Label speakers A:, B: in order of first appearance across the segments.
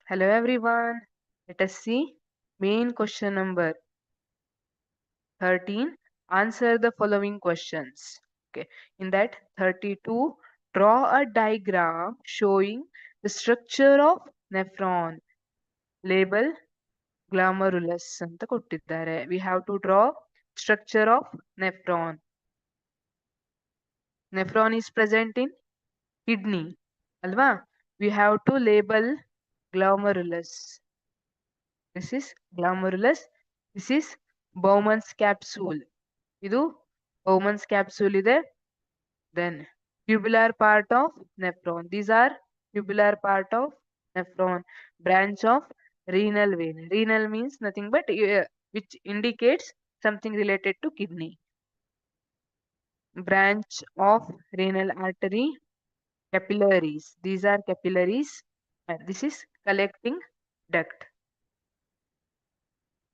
A: Hello everyone. Let us see main question number 13. Answer the following questions. Okay. In that 32, draw a diagram showing the structure of nephron. Label glomerulus ಅಂತ ಕೊಟ್ಟಿದ್ದಾರೆ. We have to draw structure of nephron. Nephron is present in kidney. Alva? We have to label glomerulus. This is glomerulus. This is Bowman's capsule. ಇದು Bowman's capsule ಇದೆ. Then tubular part of nephron. These are tubular part of nephron. Branch of renal vein. Renal means nothing but which indicates something related to kidney. Branch of renal artery. Capillaries. These are capillaries. And this is collecting duct.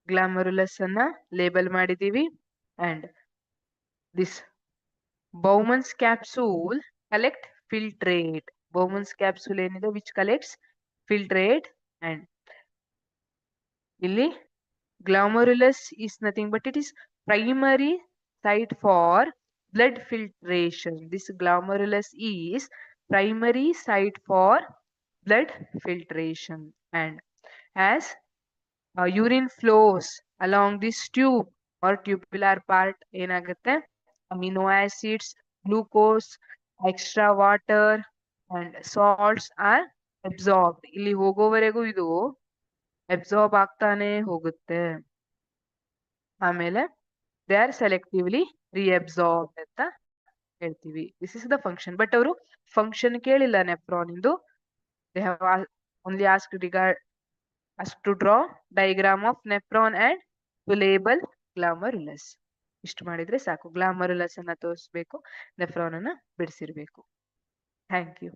A: Glomerulus ಅನ್ನ label ಮಾಡಿದೀವಿ. And this Bowman's capsule collect filtrate. Bowman's capsule ಏನಿದೆ which collects filtrate. And ಇಲ್ಲಿ glomerulus is nothing but it is primary site for blood filtration. This glomerulus is primary site for blood filtration. And as urine flows along this tube or tubular part ಏನಾಗುತ್ತೆ amino acids, glucose, extra water and salts are absorbed. ಇಲ್ಲಿ ಹೋಗೋವರೆಗೂ ಇದು absorb ಆಗ್ತಾನೆ ಹೋಗುತ್ತೆ. ಆಮೇಲೆ they are selectively reabsorb ಅಂತ ಹೇಳ್ತೀವಿ. This is the function. But ಅವರು ಫಂಕ್ಷನ್ ಕೇಳಿಲ್ಲ ನೆಫ್ರಾನ್ ಇಂದು. They have only ask regard asked to draw diagram of nephron and to label glomerulus. ಇಷ್ಟು ಮಾಡಿದ್ರೆ ಸಾಕು. ಗ್ಲಾಮರುಲಸ್ ಅನ್ನ ತೋರಿಸ್ಬೇಕು, ನೆಫ್ರಾನ್ ಅನ್ನ ಬಿಡಿಸಿರ್ಬೇಕು. Thank you.